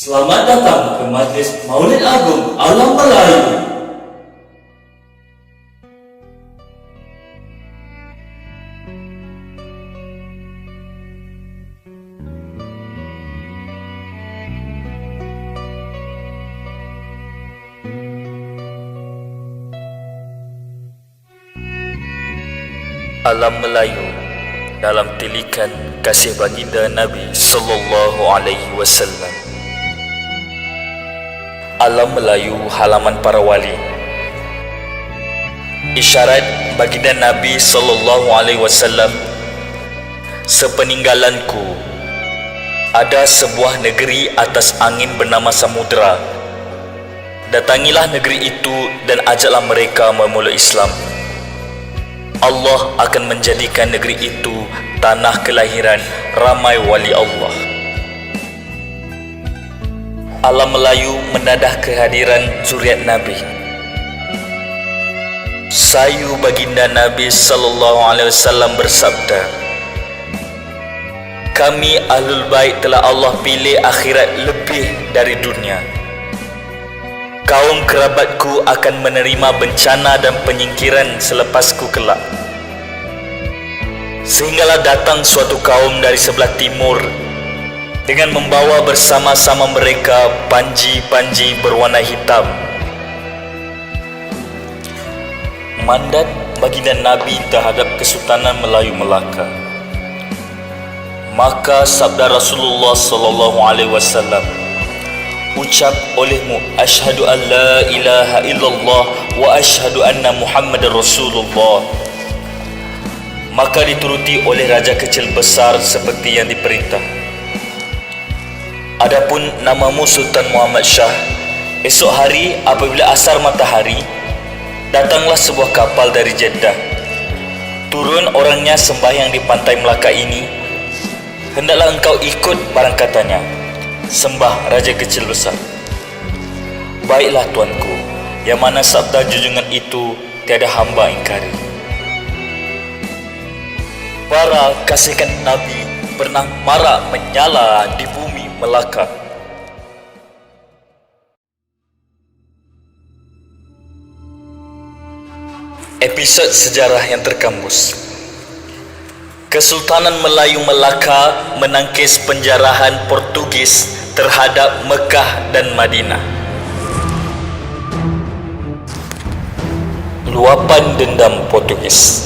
Selamat datang ke Majlis Maulid Agung Alam Melayu. Alam Melayu dalam tilikan kasih baginda Nabi sallallahu alaihi wasallam. Alam Melayu halaman para wali. Isyarat baginda Nabi sallallahu alaihi wasallam, sepeninggalanku ada sebuah negeri atas angin bernama Samudra. Datangilah negeri itu dan ajaklah mereka memeluk Islam. Allah akan menjadikan negeri itu tanah kelahiran ramai wali Allah. Alam Melayu menadah kehadiran zuriat Nabi. Sayu baginda Nabi sallallahu alaihi wasallam bersabda, kami Ahlul Bait telah Allah pilih akhirat lebih dari dunia. Kaum kerabatku akan menerima bencana dan penyingkiran selepasku kelak. Sehinggalah datang suatu kaum dari sebelah timur dengan membawa bersama-sama mereka panji-panji berwarna hitam. Mandat baginda Nabi terhadap Kesultanan Melayu Melaka. Maka sabda Rasulullah sallallahu alaihi wasallam, ucap olehmu asyhadu an la ilaha illallah wa asyhadu anna Muhammadar Rasulullah. Maka dituruti oleh raja kecil besar seperti yang diperintah. Adapun namamu Sultan Muhammad Shah, esok hari apabila asar matahari, datanglah sebuah kapal dari Jeddah. Turun orangnya sembahyang di pantai Melaka ini. Hendaklah engkau ikut barang katanya, sembah raja kecil besar. Baiklah tuanku, yang mana sabda junjungan itu tiada hamba ingkari. Para kasihkan Nabi pernah marak menyala di bumi Melaka. Episod sejarah yang terkambus. Kesultanan Melayu Melaka menangkis penjarahan Portugis terhadap Mekah dan Madinah. Luapan dendam Portugis.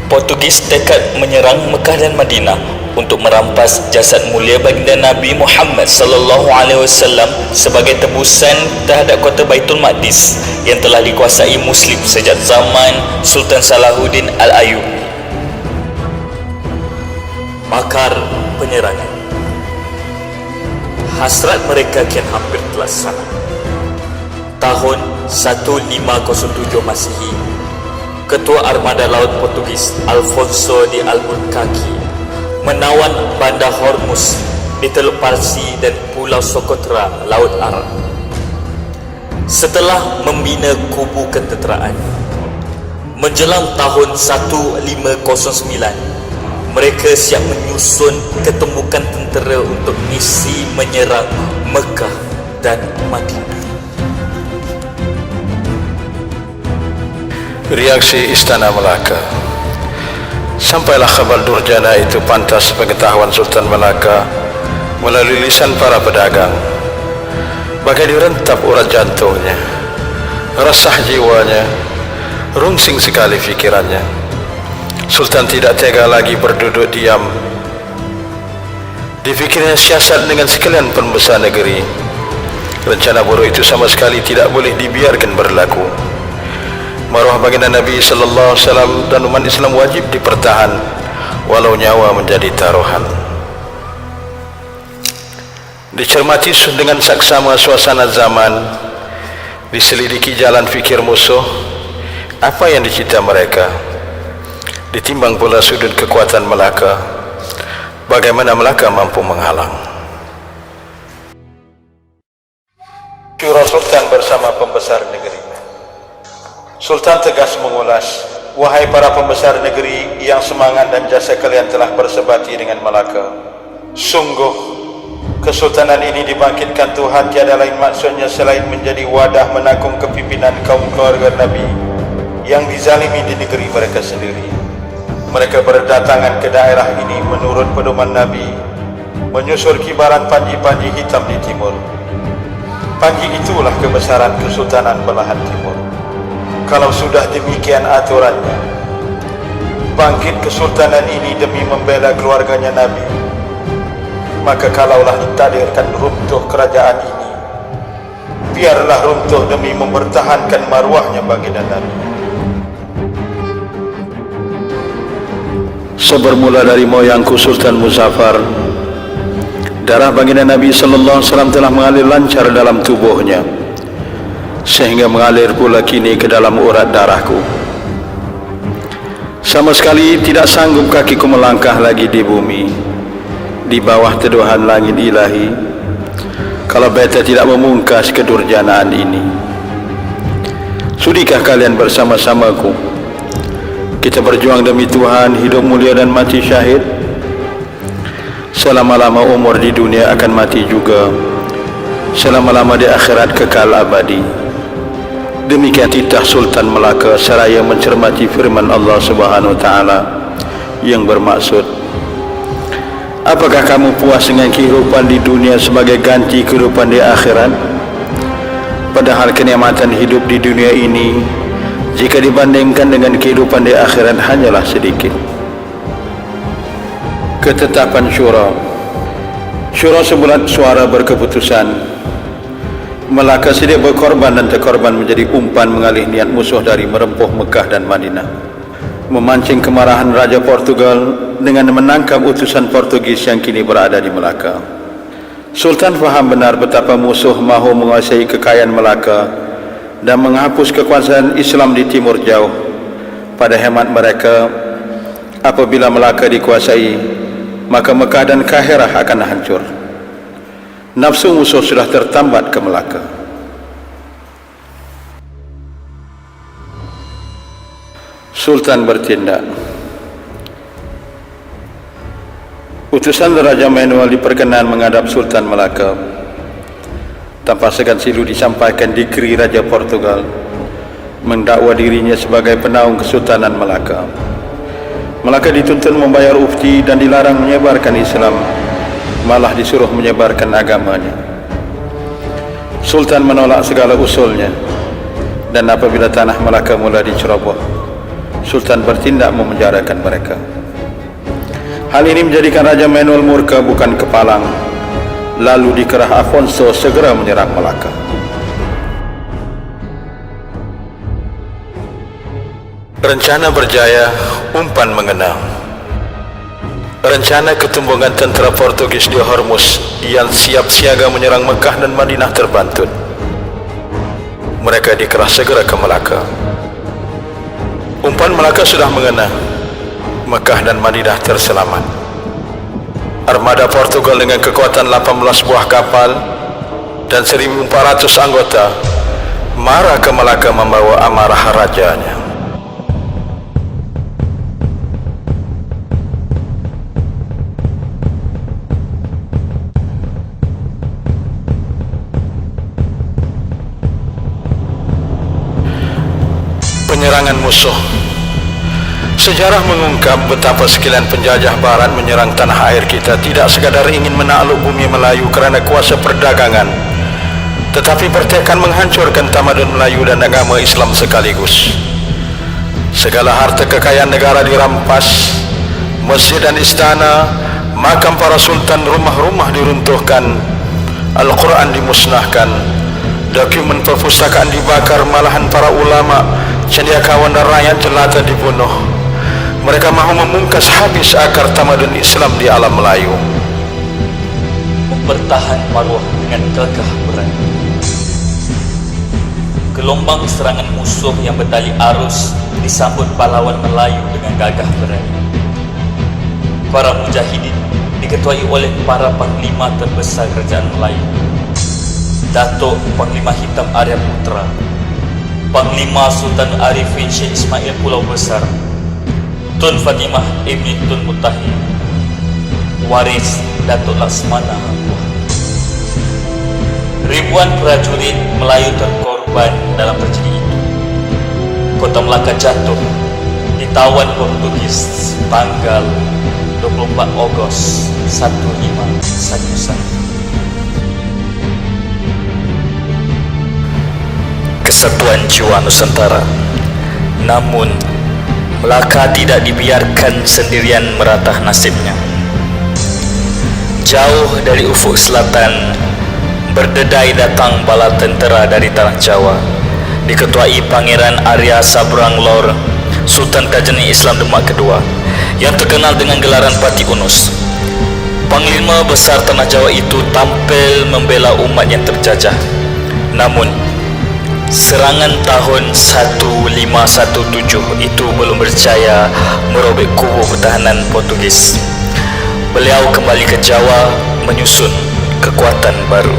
Portugis tekad menyerang Mekah dan Madinah untuk merampas jasad mulia baginda Nabi Muhammad sallallahu alaihi wasallam sebagai tebusan terhadap kota Baitul Maqdis yang telah dikuasai Muslim sejak zaman Sultan Salahuddin Al-Ayyubi. Makar penyerangan. Hasrat mereka kian hampir terlaksana. Tahun 1507 Masihi, Ketua Armada Laut Portugis Alfonso de Albuquerque menawan bandar Hormuz di Teluk Parsi dan Pulau Socotra, Laut Arab. Setelah membina kubu ketenteraan, menjelang tahun 1509, mereka siap menyusun ketumbukan tentera untuk misi menyerang Mekah dan Madinah. Reaksi Istana Melaka. Sampailah kabar durjana itu pantas pengetahuan Sultan Melaka melalui lisan para pedagang. Bagai direntap urat jantungnya, resah jiwanya, rungsing sekali fikirannya. Sultan tidak tega lagi berduduk diam. Difikirnya siasat dengan sekalian pembesar negeri. Rencana buruk itu sama sekali tidak boleh dibiarkan berlaku. Maruah baginda Nabi sallallahu alaihi wasallam dan umat Islam wajib dipertahan walau nyawa menjadi taruhan. Dicermati dengan saksama suasana zaman, diselidiki jalan fikir musuh, apa yang dicita mereka, ditimbang pula sudut kekuatan Melaka, bagaimana Melaka mampu menghalang. Syura Sultan bersama pembesar negeri. Sultan tegas mengulas, wahai para pembesar negeri yang semangat dan jasa kalian telah bersebati dengan Melaka. Sungguh kesultanan ini dibangkitkan Tuhan tiada lain maksudnya selain menjadi wadah menakung kepimpinan kaum keluarga Nabi yang dizalimi di negeri mereka sendiri. Mereka berdatangan ke daerah ini menurut pedoman Nabi, menyusul kibaran panji-panji hitam di timur. Panji itulah kebesaran Kesultanan Belahan Timur. Kalau sudah demikian aturannya, bangkit kesultanan ini demi membela keluarganya Nabi, maka kalaulah ditakdirkan runtuh kerajaan ini, biarlah runtuh demi mempertahankan maruahnya baginda Nabi. Sebermula dari moyangku Sultan Muzaffar, darah baginda Nabi sallallahu alaihi wasallam telah mengalir lancar dalam tubuhnya, sehingga mengalir pula kini ke dalam urat darahku. Sama sekali tidak sanggup kakiku melangkah lagi di bumi, di bawah teduhan langit ilahi, kalau beta tidak memungkas kedurjanaan ini. Sudikah kalian bersama-samaku kita berjuang demi Tuhan, hidup mulia dan mati syahid? Selama-lama umur di dunia akan mati juga, selama-lama di akhirat kekal abadi. Demikian titah Sultan Melaka seraya mencermati firman Allah Subhanahu wa taala yang bermaksud, apakah kamu puas dengan kehidupan di dunia sebagai ganti kehidupan di akhirat? Padahal kenikmatan hidup di dunia ini jika dibandingkan dengan kehidupan di akhirat hanyalah sedikit. Ketetapan syura sebulat suara berkeputusan. Melaka sedia berkorban dan terkorban menjadi umpan mengalih niat musuh dari merempuh Mekah dan Madinah, memancing kemarahan Raja Portugal dengan menangkap utusan Portugis yang kini berada di Melaka. Sultan faham benar betapa musuh mahu menguasai kekayaan Melaka dan menghapus kekuasaan Islam di timur jauh. Pada hemat mereka, apabila Melaka dikuasai, maka Mekah dan Kahirah akan hancur. Nafsu musuh sudah tertambat ke Melaka. Sultan bertindak. Utusan Raja Manuel diperkenan menghadap Sultan Melaka. Tanpa segan silu disampaikan dikri Raja Portugal mendakwa dirinya sebagai penaung Kesultanan Melaka. Melaka dituntut membayar ufti dan dilarang menyebarkan Islam, malah disuruh menyebarkan agamanya. Sultan menolak segala usulnya, dan apabila tanah Melaka mula diceroboh, Sultan bertindak memenjarakan mereka. Hal ini menjadikan Raja Manuel murka bukan kepalang. Lalu dikerah Afonso segera menyerang Melaka. Rencana berjaya, umpan mengena. Rencana ketumbungan tentera Portugis di Hormuz yang siap siaga menyerang Mekah dan Madinah terbantut. Mereka dikerah segera ke Melaka. Umpan Melaka sudah mengena. Mekah dan Madinah terselamat. Armada Portugal dengan kekuatan 18 buah kapal dan 1.400 anggota marah ke Melaka membawa amarah rajanya. Penyerangan musuh. Sejarah mengungkap betapa sekalian penjajah barat menyerang tanah air kita tidak sekadar ingin menakluk bumi Melayu kerana kuasa perdagangan, tetapi bertekad menghancurkan tamadun Melayu dan agama Islam sekaligus. Segala harta kekayaan negara dirampas, masjid dan istana, makam para sultan, rumah-rumah diruntuhkan, Al-Quran dimusnahkan, dokumen perpustakaan dibakar, malahan para ulama, cendekiawan dan rakyat jelata dibunuh. Mereka mahu memungkas habis akar tamadun Islam di alam Melayu. Mempertahan maruah dengan gagah berani. Gelombang serangan musuh yang berdali arus disambut pahlawan Melayu dengan gagah berani. Para mujahidin diketuai oleh para panglima terbesar kerajaan Melayu. Datuk Panglima Hitam Arya Putra, Panglima Sultan Arifin Syekh Ismail Pulau Besar, Tun Fatimah Ibni Tun Mutahid, waris Datuk Laksmana Hangtua. Ribuan prajurit Melayu terkorban dalam tragedi itu. Kota Melaka jatuh ditawan Portugis tanggal 24 Ogos 1511. Kesatuan jiwa Nusantara. Namun Melaka tidak dibiarkan sendirian meratah nasibnya. Jauh dari ufuk selatan berdedai datang bala tentera dari tanah Jawa, diketuai Pangeran Arya Sabrang Lor, Sultan Kajani Islam Demak kedua, yang terkenal dengan gelaran Pati Unus. Panglima besar tanah Jawa itu tampil membela umat yang terjajah. Namun serangan tahun 1517 itu belum berjaya merobek kubu pertahanan Portugis. Beliau kembali ke Jawa menyusun kekuatan baru.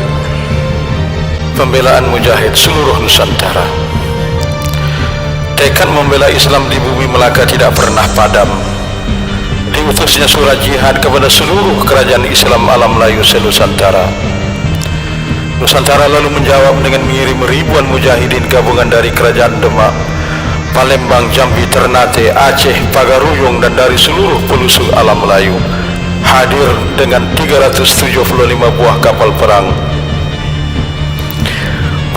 Pembelaan mujahid seluruh Nusantara. Tekad membela Islam di bumi Melaka tidak pernah padam. Diutusnya surat jihad kepada seluruh kerajaan Islam alam Melayu se-Nusantara. Nusantara lalu menjawab dengan mengirim ribuan mujahidin gabungan dari kerajaan Demak, Palembang, Jambi, Ternate, Aceh, Pagaruyung dan dari seluruh pelosok alam Melayu, hadir dengan 375 buah kapal perang.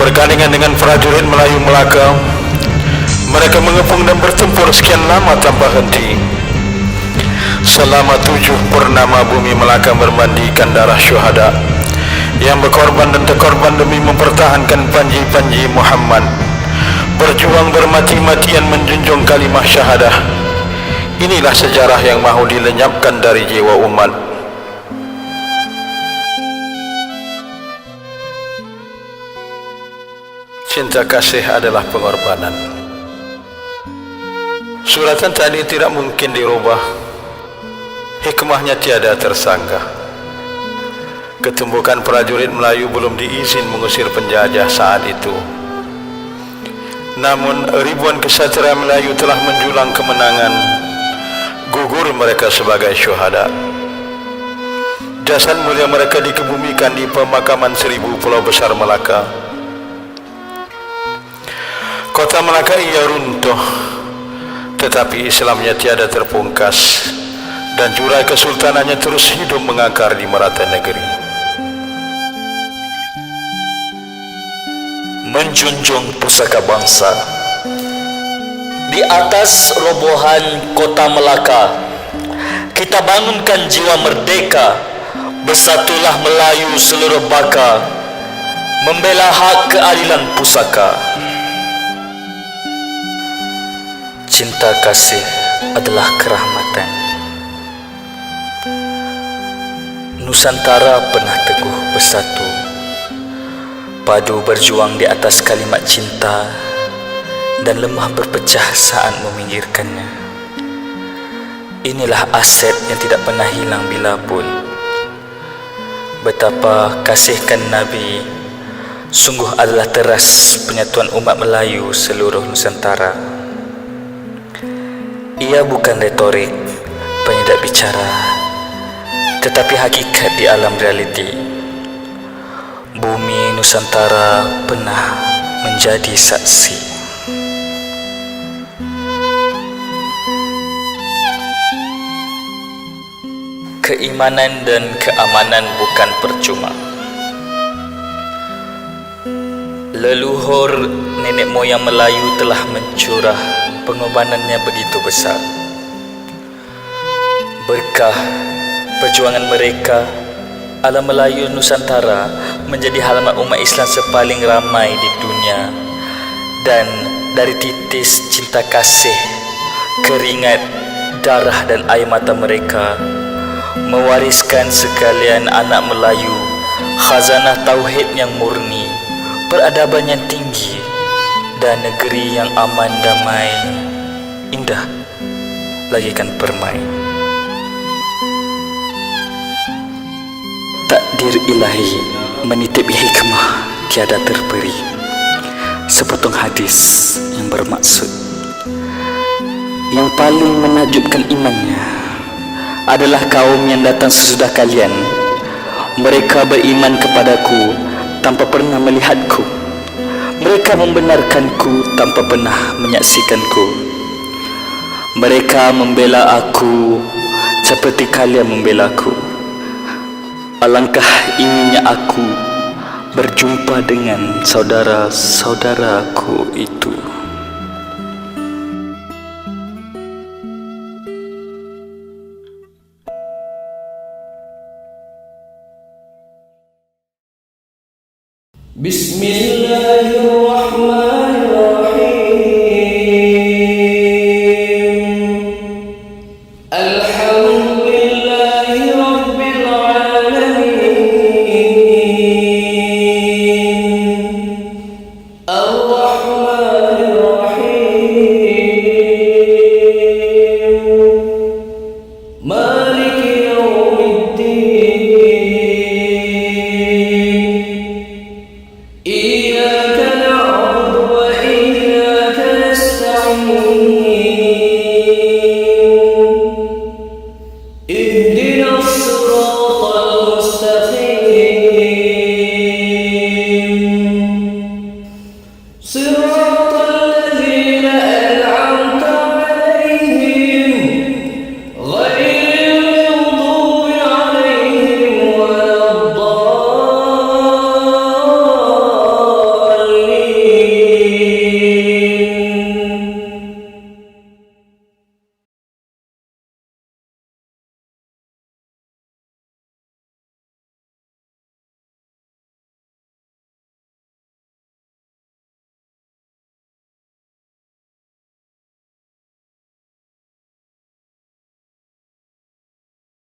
Bergandingan dengan prajurit Melayu Melaka, mereka mengepung dan bertempur sekian lama tanpa henti. Selama 7 purnama bumi Melaka bermandikan darah syuhada yang berkorban dan terkorban demi mempertahankan panji-panji Muhammad, berjuang bermati-matian menjunjung kalimah syahadah. Inilah sejarah yang mahu dilenyapkan dari jiwa umat. Cinta kasih adalah pengorbanan. Suratan tadi tidak mungkin dirubah, hikmahnya tiada tersangka. Ketumbukan prajurit Melayu belum diizin mengusir penjajah saat itu. Namun ribuan kesatria Melayu telah menjulang kemenangan. Gugur mereka sebagai syuhada. Jasad mulia mereka dikebumikan di pemakaman 1000 Pulau Besar Melaka. Kota Melaka ia runtuh, tetapi Islamnya tiada terpungkas, dan jurai kesultanannya terus hidup mengakar di merata negeri. Menjunjung pusaka bangsa. Di atas robohan kota Melaka, kita bangunkan jiwa merdeka. Bersatulah Melayu seluruh baka, membela hak keadilan pusaka. Cinta kasih adalah kerahmatan. Nusantara pernah teguh bersatu, padu berjuang di atas kalimat cinta, dan lemah berpecah saat meminggirkannya. Inilah aset yang tidak pernah hilang bila pun. Betapa kasihkan Nabi sungguh adalah teras penyatuan umat Melayu seluruh Nusantara. Ia bukan retorik, penyedap bicara, tetapi hakikat di alam realiti. Bumi Nusantara pernah menjadi saksi. Keimanan dan keamanan bukan percuma. Leluhur nenek moyang Melayu telah mencurah pengorbanannya begitu besar. Berkah perjuangan mereka, alam Melayu Nusantara menjadi halaman umat Islam sepaling ramai di dunia. Dan dari titis cinta kasih, keringat, darah dan air mata mereka, mewariskan sekalian anak Melayu khazanah tauhid yang murni, peradaban yang tinggi, dan negeri yang aman, damai, indah, lagikan permai. Takdir ilahi menitipi hikmah tiada terperi. Sepotong hadis yang bermaksud, yang paling menakjubkan imannya adalah kaum yang datang sesudah kalian. Mereka beriman kepadaku tanpa pernah melihatku. Mereka membenarkanku tanpa pernah menyaksikanku. Mereka membela aku seperti kalian membelaku. Alangkah inginnya aku berjumpa dengan saudara-saudaraku itu. Bismillahirrahmanirrahim.